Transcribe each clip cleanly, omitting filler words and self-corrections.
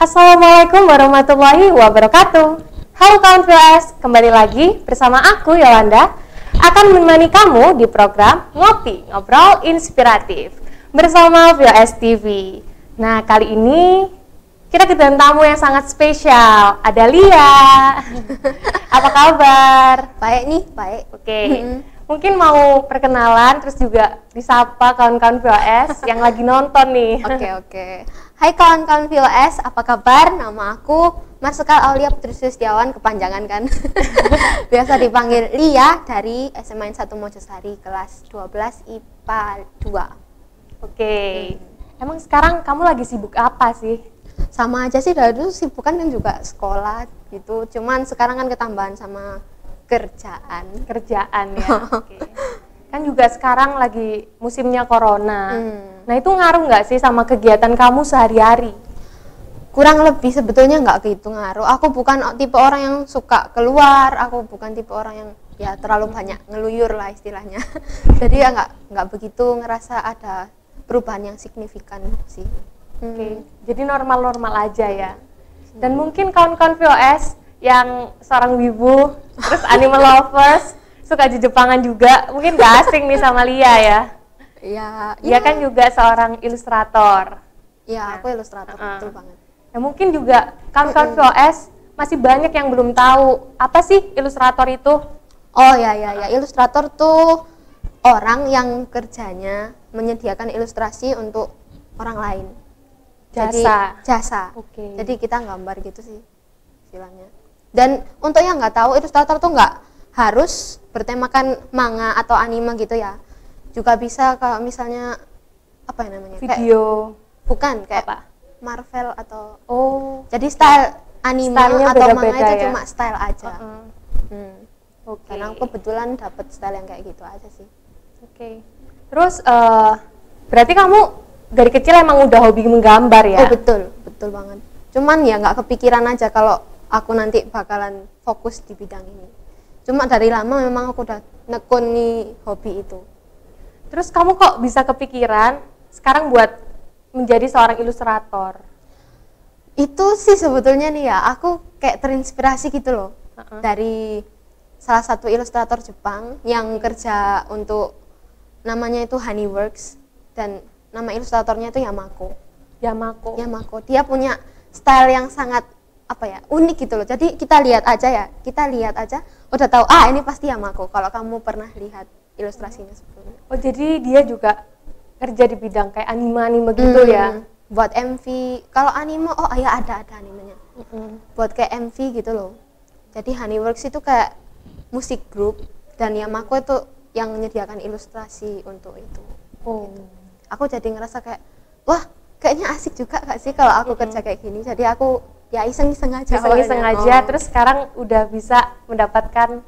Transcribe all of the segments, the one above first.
Assalamualaikum warahmatullahi wabarakatuh. Halo kawan VOS, kembali lagi bersama aku Yolanda akan menemani kamu di program Ngopi Ngobrol Inspiratif bersama VOS TV. Nah, kali ini kita kedatangan tamu yang sangat spesial. Ada Lia. Apa kabar? Baik nih, baik. Oke. Mungkin mau perkenalan terus juga disapa kawan-kawan VOS yang lagi nonton nih. Oke. Hai kawan-kawan VOS, apa kabar? Nama aku Marsekal Aulia Putri Sulistiawan, kepanjangan kan. Biasa dipanggil Lia dari SMA 1 Mojosari kelas 12 IPA 2. Oke. Emang sekarang kamu lagi sibuk apa sih? Sama aja sih, dari dulu sibuk kan juga sekolah gitu. Cuman sekarang kan ketambahan sama kerjaan Ya. Oke. Kan juga sekarang lagi musimnya corona. Nah, itu ngaruh nggak sih sama kegiatan kamu sehari-hari? Kurang lebih sebetulnya nggak gitu ngaruh. Aku bukan tipe orang yang suka keluar, aku bukan tipe orang yang ya terlalu banyak ngeluyur lah istilahnya. Jadi ya nggak begitu ngerasa ada perubahan yang signifikan sih. Oke. Jadi normal-normal aja ya. Dan mungkin kawan-kawan VOS yang seorang wibu, terus anime lovers, suka Jepangan juga, mungkin gak asing nih sama Lia ya. Dia kan juga seorang ilustrator. Iya, aku ilustrator, betul banget. Nah, mungkin juga kawan-kawan VOS masih banyak yang belum tahu apa sih ilustrator itu. Oh ya, ilustrator tuh orang yang kerjanya menyediakan ilustrasi untuk orang lain. Jasa. Oke. Jadi kita gambar gitu sih istilahnya. Dan untuk yang nggak tahu, ilustrator tuh nggak harus bertemakan manga atau anime gitu ya. Juga bisa kalau misalnya apa ya namanya? Video. Bukan kayak apa? Marvel atau Jadi style anime atau manga itu ya? Cuma style aja. Oke. Karena aku kebetulan dapet style yang kayak gitu aja sih. Oke. Terus berarti kamu dari kecil emang udah hobi menggambar ya? Oh betul banget. Cuman ya nggak kepikiran aja kalau aku nanti bakalan fokus di bidang ini. Cuma dari lama memang aku udah nekuni hobi itu. Terus kamu kok bisa kepikiran sekarang buat menjadi seorang ilustrator? Itu sih sebetulnya nih ya, aku kayak terinspirasi gitu loh. Dari salah satu ilustrator Jepang yang kerja untuk namanya itu Honeyworks dan nama ilustratornya itu Yamako. Dia punya style yang sangat unik gitu loh. Jadi kita lihat aja udah tahu ini pasti Yamako kalau kamu pernah lihat ilustrasinya sebelumnya. Oh, jadi dia juga kerja di bidang kayak anime gitu ya? Buat MV, kalau anime ada animenya. Buat kayak MV gitu loh. Jadi Honeyworks itu kayak musik grup dan Yamako itu yang menyediakan ilustrasi untuk itu. Gitu. Aku jadi ngerasa kayak wah, kayaknya asik juga gak sih kalau aku kerja kayak gini. Jadi aku ya iseng-iseng aja. Terus sekarang udah bisa mendapatkan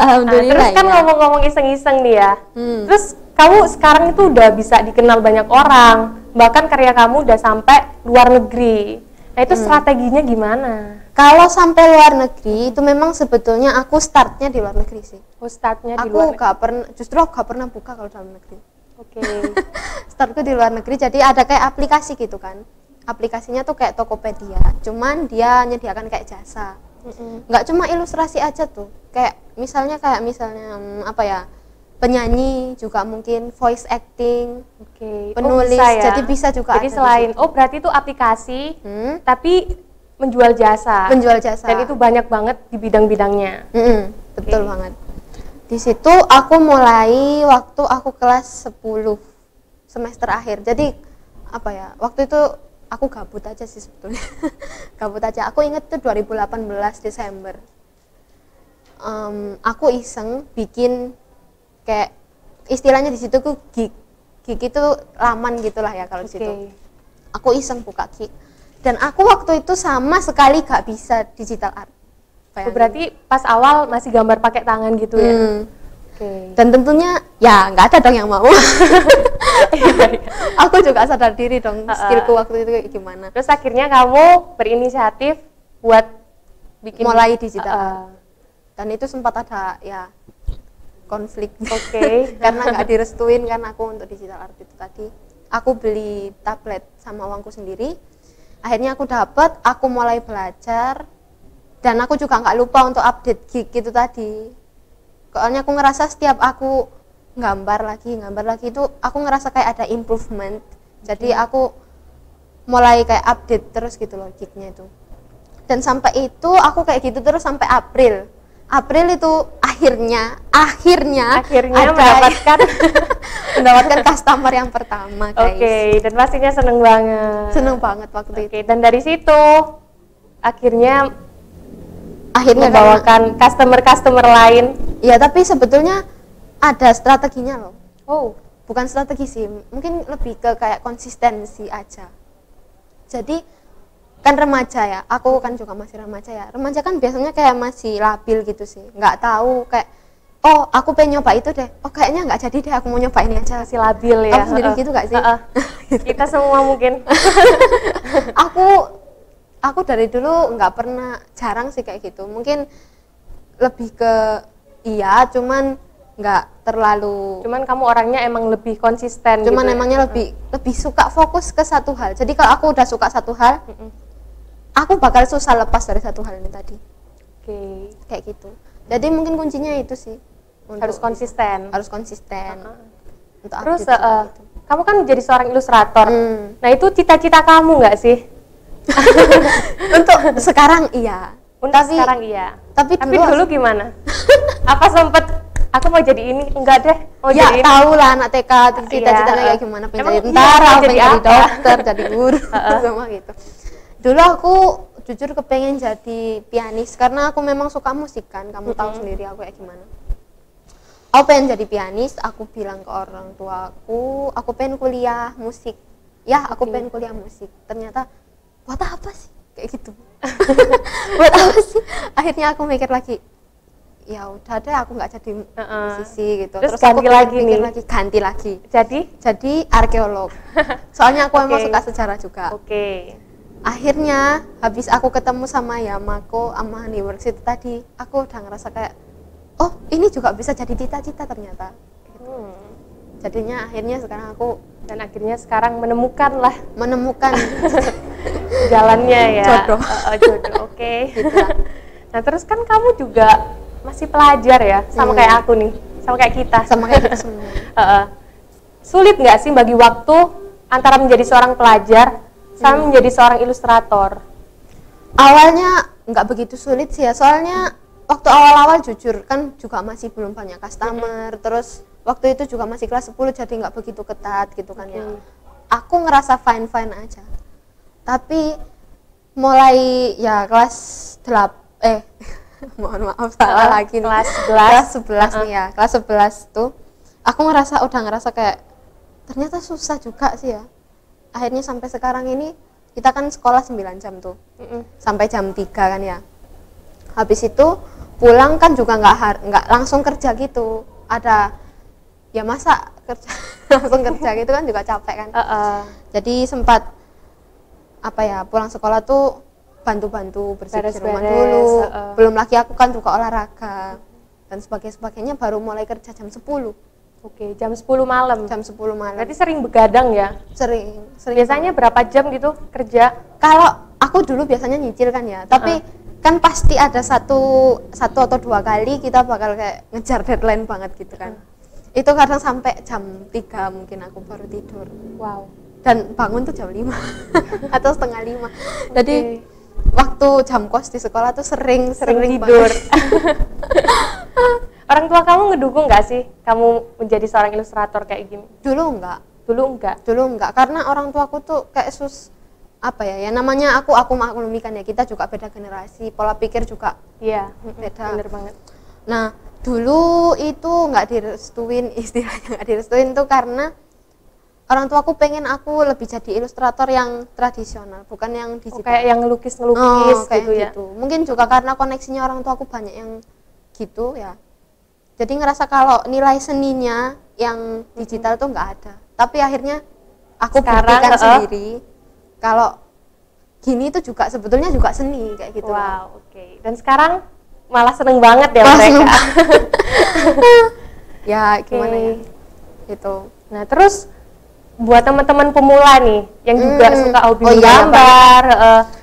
Alhamdulillah. Terus kan ngomong-ngomong iseng-iseng nih ya. Terus kamu sekarang itu udah bisa dikenal banyak orang, bahkan karya kamu udah sampai luar negeri. Nah, itu strateginya gimana? Kalau sampai luar negeri itu memang sebetulnya aku startnya di luar negeri sih. Startnya di luar negeri. Justru aku gak pernah buka kalau dalam negeri. Oke. Startku di luar negeri, jadi ada kayak aplikasi gitu kan. Aplikasinya tuh kayak Tokopedia, cuman dia nyediakan kayak jasa. Nggak cuma ilustrasi aja tuh, kayak misalnya penyanyi juga mungkin voice acting, penulis, bisa ya? jadi bisa juga. Jadi selain berarti itu aplikasi, tapi menjual jasa. Dan itu banyak banget di bidang-bidangnya. Betul banget. Di situ aku mulai waktu aku kelas 10 semester akhir. Jadi waktu itu aku gabut aja sih sebetulnya. Aku inget tuh 2018 Desember. Aku iseng bikin kayak istilahnya di situ tuh gig itu laman gitulah ya kalau di situ. Aku iseng buka gig dan aku waktu itu sama sekali gak bisa digital art. Berarti pas awal masih gambar pakai tangan gitu ya? Dan tentunya ya nggak ada dong yang mau. Aku juga sadar diri dong skillku waktu itu gimana. Terus akhirnya kamu berinisiatif buat mulai digital art. Dan itu sempat ada ya konflik. Karena nggak direstuin kan aku untuk digital art itu tadi. Aku beli tablet sama uangku sendiri, Akhirnya aku dapet, aku mulai belajar, dan aku juga nggak lupa untuk update gig gitu tadi. Soalnya aku ngerasa setiap aku gambar lagi itu aku ngerasa kayak ada improvement. Jadi aku mulai kayak update terus gitu loh gignya itu. Dan sampai itu aku kayak gitu terus sampai April itu akhirnya ada mendapatkan customer yang pertama, guys. Oke, dan pastinya seneng banget waktu itu. Dan dari situ akhirnya membawakan customer lain. Ya, tapi sebetulnya ada strateginya loh. Oh, bukan strategi sih, mungkin lebih ke kayak konsistensi aja. Jadi kan remaja ya, aku kan juga masih remaja ya. Remaja kan biasanya kayak masih labil gitu sih, nggak tahu kayak, oh aku pengen nyoba itu deh, oh kayaknya nggak jadi deh, aku mau nyoba ini aja. Masih labil ya. Kamu sendiri gitu nggak sih? Kita semua mungkin. aku dari dulu nggak pernah, jarang sih kayak gitu. Mungkin lebih ke iya, cuman nggak terlalu. Cuman kamu orangnya emang lebih konsisten. Cuman gitu emangnya lebih suka fokus ke satu hal. Jadi kalau aku udah suka satu hal, aku bakal susah lepas dari satu hal ini tadi. Oke. Kayak gitu. Jadi mungkin kuncinya itu sih. Harus konsisten. Untuk terus gitu. Kamu kan jadi seorang ilustrator. Nah itu cita-cita kamu nggak sih? Untuk sekarang iya. Sekarang iya. Tapi dulu gimana? Apa sempet aku mau jadi ini? Enggak deh. Mau ya jadi tahu lah anak TK cita-citanya kayak gimana, pengen jadi tentara, pengen jadi dokter, jadi guru, semua gitu. Dulu aku jujur kepengen jadi pianis karena aku memang suka musik kan, kamu tahu sendiri aku kayak gimana. Aku pengen jadi pianis, aku bilang ke orang tuaku, aku pengen kuliah musik. Ya, aku pengen kuliah musik. Ternyata buat apa sih? Kayak gitu. Buat apa sih? Akhirnya aku mikir lagi, ya udah deh aku nggak jadi musisi gitu. Terus aku ganti lagi. Jadi arkeolog. Soalnya aku emang suka sejarah juga. Akhirnya habis aku ketemu sama Yamako sama Honeyworks itu tadi, aku udah ngerasa kayak, oh ini juga bisa jadi cita-cita ternyata. Jadinya akhirnya sekarang menemukan jalannya ya. Jodoh. Oke. Gitu. Nah terus kan kamu juga masih pelajar ya, sama kayak aku nih, sama kayak kita semua. Sulit nggak sih bagi waktu antara menjadi seorang pelajar sama menjadi seorang ilustrator? Awalnya nggak begitu sulit sih ya, soalnya waktu awal-awal jujur kan juga masih belum banyak customer, terus waktu itu juga masih kelas 10 jadi nggak begitu ketat gitu kan ya. Aku ngerasa fine aja. Tapi mulai ya kelas 8 mohon maaf salah lagi nih. Kelas 11 nih ya. Kelas 11 tuh aku udah ngerasa kayak ternyata susah juga sih ya. Akhirnya sampai sekarang ini kita kan sekolah 9 jam tuh. Sampai jam 3 kan ya. Habis itu pulang kan juga nggak langsung kerja gitu. Ada ya masa kerja langsung kerja gitu kan juga capek kan. Jadi sempat pulang sekolah tuh bantu-bantu bersih rumah dulu. Belum lagi aku kan juga olahraga dan sebagainya, baru mulai kerja jam 10. Oke, jam 10 malam. Berarti sering begadang ya? Sering. Biasanya berapa jam gitu kerja? Kalau aku dulu biasanya nyicil kan ya, tapi kan pasti ada satu atau 2 kali kita bakal kayak ngejar deadline banget gitu kan. Itu kadang sampai jam 3 mungkin aku baru tidur. Wow. Dan bangun tuh jam 5 atau setengah 5. Jadi waktu jam kos di sekolah tuh sering tidur. Orang tua kamu ngedukung nggak sih kamu menjadi seorang ilustrator kayak gini? Dulu enggak, karena orang tuaku tuh kayak ya namanya aku maklumikan ya, kita juga beda generasi, pola pikir juga beda. Bener banget. Nah dulu itu nggak direstuin, istilahnya nggak direstuin tuh karena orang tuaku pengen aku lebih jadi ilustrator yang tradisional, bukan yang digital. Kayak yang ngelukis gitu ya. Gitu. Mungkin juga karena koneksinya orang tuaku banyak yang gitu ya. Jadi ngerasa kalau nilai seninya yang digital tuh nggak ada. Tapi akhirnya aku buktikan sendiri kalau gini itu juga sebetulnya juga seni kayak gitu. Wow, oke. Dan sekarang malah seneng banget ya mereka. Ya gimana ya? Gitu. Nah terus buat teman-teman pemula nih yang juga suka hobi iya, gambar,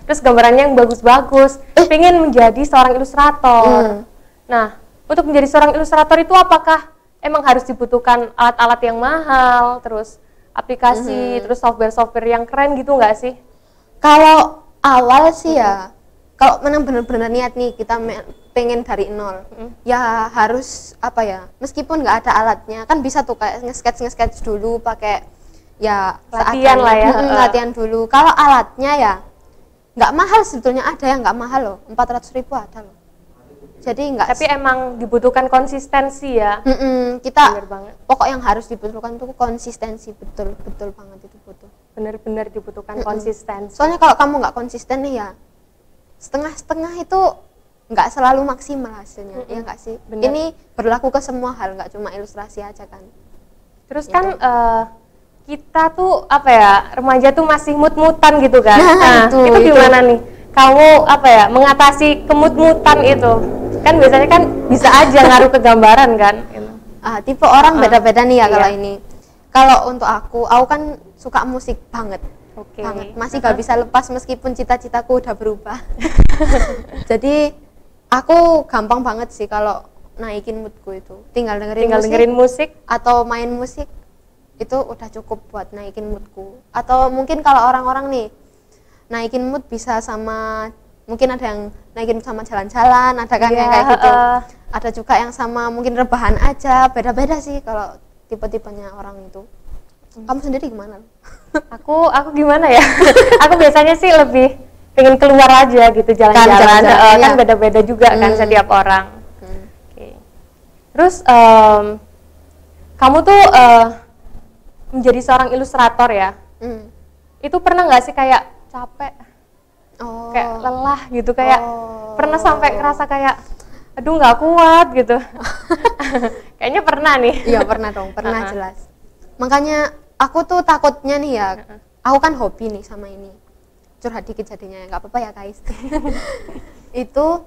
terus gambarannya yang bagus-bagus, pengen menjadi seorang ilustrator. Nah, untuk menjadi seorang ilustrator itu apakah emang harus dibutuhkan alat-alat yang mahal, terus aplikasi, terus software-software yang keren gitu nggak sih? Kalau awal sih ya, kalau memang benar-benar niat nih kita pengen dari nol, ya harus apa ya, meskipun nggak ada alatnya, kan bisa tuh kayak nge-sketch dulu pakai ya Latihan lah ya. latihan dulu. Kalau alatnya ya nggak mahal sebetulnya, ada yang nggak mahal loh, 400.000 ada loh. Jadi nggak. Tapi emang dibutuhkan konsistensi ya. Kita Bener banget. pokok yang harus dibutuhkan tuh konsistensi, betul banget itu butuh. Bener-bener dibutuhkan konsistensi. Soalnya kalau kamu nggak konsisten nih ya, setengah-setengah itu nggak selalu maksimal hasilnya, ya nggak sih? Bener. Ini berlaku ke semua hal, nggak cuma ilustrasi aja kan. Terus kan kita tuh apa ya, remaja tuh masih mut-mutan gitu kan. Nah, itu gimana nih? Kamu apa ya, mengatasi kemut-mutan itu? Kan biasanya kan bisa aja ngaruh ke gambaran kan. Tipe orang beda-beda nih ya kalau Iya. ini. Kalau untuk aku kan suka musik banget. Oke. Banget. Masih gak bisa lepas meskipun cita-citaku udah berubah. Jadi aku gampang banget sih kalau naikin moodku itu. Tinggal dengerin musik atau main musik itu udah cukup buat naikin moodku. Atau mungkin kalau orang-orang nih naikin mood bisa sama, mungkin ada yang naikin sama jalan-jalan, ada kan yang kayak gitu. Ada juga yang sama mungkin rebahan aja, beda-beda sih kalau tipe-tipenya orang itu. Kamu sendiri gimana? aku gimana ya? Aku biasanya sih lebih pengen keluar aja gitu, jalan-jalan. Kan iya. beda-beda juga kan setiap orang. Oke. Terus kamu tuh menjadi seorang ilustrator ya? Itu pernah nggak sih kayak capek, kayak lelah gitu, kayak pernah sampai ngerasa kayak aduh nggak kuat gitu? Kayaknya pernah nih. Iya pernah dong, pernah jelas. Makanya aku tuh takutnya nih ya, aku kan hobi nih sama ini, curhat dikit jadinya ya, nggak apa-apa ya guys. Itu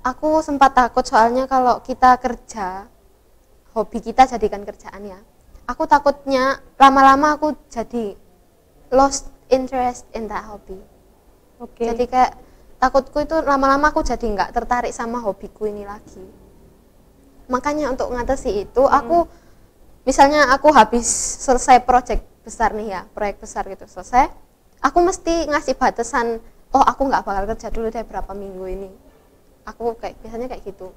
aku sempat takut soalnya kalau kita kerja, hobi kita jadikan kerjaan ya, aku takutnya lama-lama aku jadi lost interest in that hobby. Jadi kayak takutku itu lama-lama aku jadi nggak tertarik sama hobiku ini lagi. Makanya untuk ngatasi itu aku misalnya aku habis selesai proyek besar nih ya, proyek besar gitu selesai, aku mesti ngasih batasan, aku nggak bakal kerja dulu deh berapa minggu ini. Aku biasanya kayak gitu.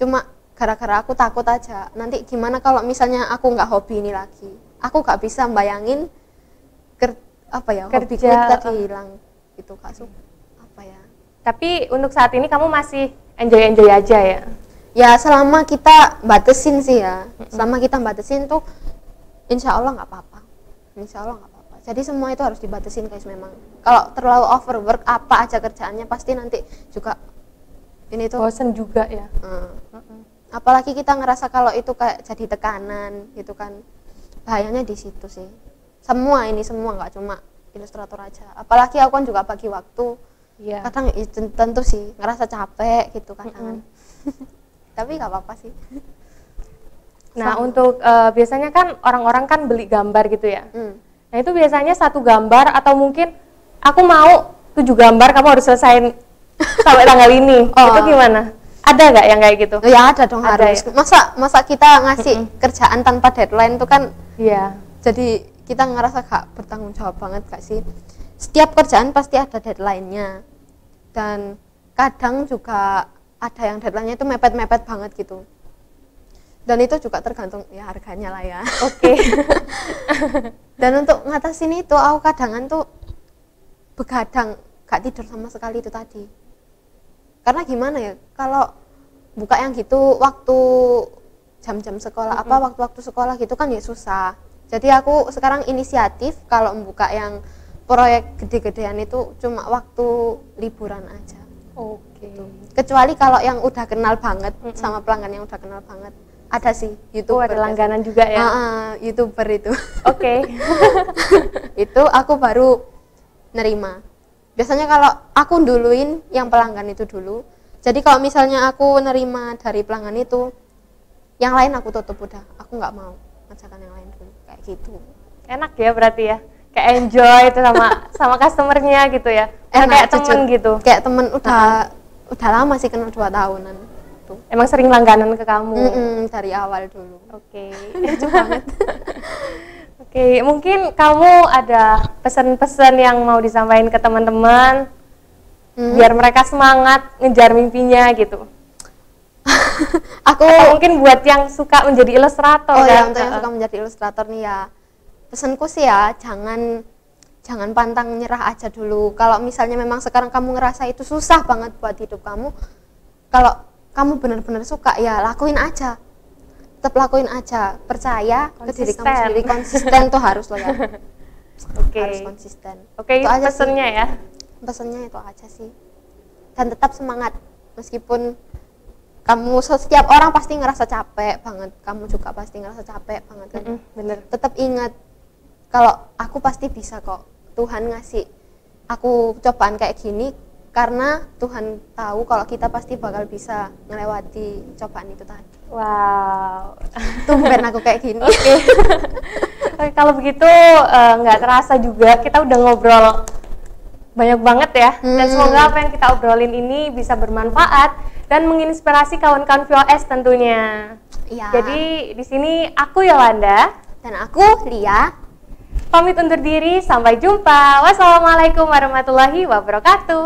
Cuma gara-gara aku takut aja, nanti gimana kalau misalnya aku nggak hobi ini lagi, aku nggak bisa bayangin hobiku tadi hilang gitu Kak Su. Tapi untuk saat ini kamu masih enjoy aja ya? Ya selama kita batasin sih ya, selama kita batasin tuh insya Allah nggak apa-apa, jadi semua itu harus dibatasin guys. Memang kalau terlalu overwork apa aja kerjaannya pasti nanti juga ini tuh bosen juga ya. Apalagi kita ngerasa kalau itu kayak jadi tekanan gitu kan, bahayanya di situ sih. Semua nggak cuma ilustrator aja, apalagi aku kan juga bagi waktu. Kadang tentu sih ngerasa capek gitu kadang. Tapi nggak apa-apa sih. Nah untuk biasanya kan orang-orang kan beli gambar gitu ya. Nah itu biasanya satu gambar atau mungkin aku mau 7 gambar kamu harus selesaiin sampai tanggal ini. Itu gimana? Ada nggak yang kayak gitu? Ya ada dong, ada harus. Ya? Masa kita ngasih kerjaan tanpa deadline tuh kan? Iya. Jadi kita ngerasa gak bertanggung jawab banget gak sih? Setiap kerjaan pasti ada deadline-nya. Dan kadang juga ada yang deadline-nya itu mepet-mepet banget gitu. Dan itu juga tergantung ya harganya lah ya. Dan untuk ngatasin itu aku kadangan tuh begadang, gak tidur sama sekali itu tadi. Karena gimana ya, kalau buka yang gitu waktu jam-jam sekolah waktu-waktu sekolah gitu kan ya susah. Jadi aku sekarang inisiatif kalau membuka yang proyek gede-gedean itu cuma waktu liburan aja. Gitu. Kecuali kalau yang udah kenal banget sama pelanggan yang udah kenal banget, ada sih YouTuber. Ada langganan juga ya. YouTuber itu. Itu aku baru nerima. Biasanya kalau aku duluin yang pelanggan itu dulu. Jadi kalau misalnya aku nerima dari pelanggan itu, yang lain aku tutup udah. Aku nggak mau ngajakan yang lain dulu kayak gitu. Enak ya berarti ya, kayak enjoy itu sama customernya gitu ya. Kayak temen gitu. Kayak temen udah lama sih, kenal 2 tahunan tuh. Emang sering langganan ke kamu? Dari awal dulu. Oke. Lucu banget. Oke, mungkin kamu ada pesan-pesan yang mau disampaikan ke teman-teman biar mereka semangat ngejar mimpinya gitu. Atau mungkin buat yang suka menjadi ilustrator kan? Ya, untuk yang suka menjadi ilustrator nih ya, pesanku sih ya, jangan pantang nyerah aja dulu. Kalau misalnya memang sekarang kamu ngerasa itu susah banget buat hidup kamu, kalau kamu benar-benar suka ya lakuin aja, tetap lakuin aja, percaya ke diri kamu sendiri. Konsisten tuh harus lo ya. Harus konsisten. Itu aja pesennya ya. Pesennya itu aja sih, dan tetap semangat meskipun kamu, setiap orang pasti ngerasa capek banget, kamu juga pasti ngerasa capek banget kan. Bener. Tetap ingat kalau aku pasti bisa kok. Tuhan ngasih aku cobaan kayak gini karena Tuhan tahu kalau kita pasti bakal bisa ngelewati cobaan itu tadi. Wow. Tumben aku kayak gini. Oke, kalau begitu nggak terasa juga kita udah ngobrol banyak banget ya. Dan semoga apa yang kita obrolin ini bisa bermanfaat dan menginspirasi kawan-kawan VOS tentunya. Iya. Jadi di sini aku Yolanda dan aku Lia. Pamit undur diri, sampai jumpa. Wassalamualaikum warahmatullahi wabarakatuh.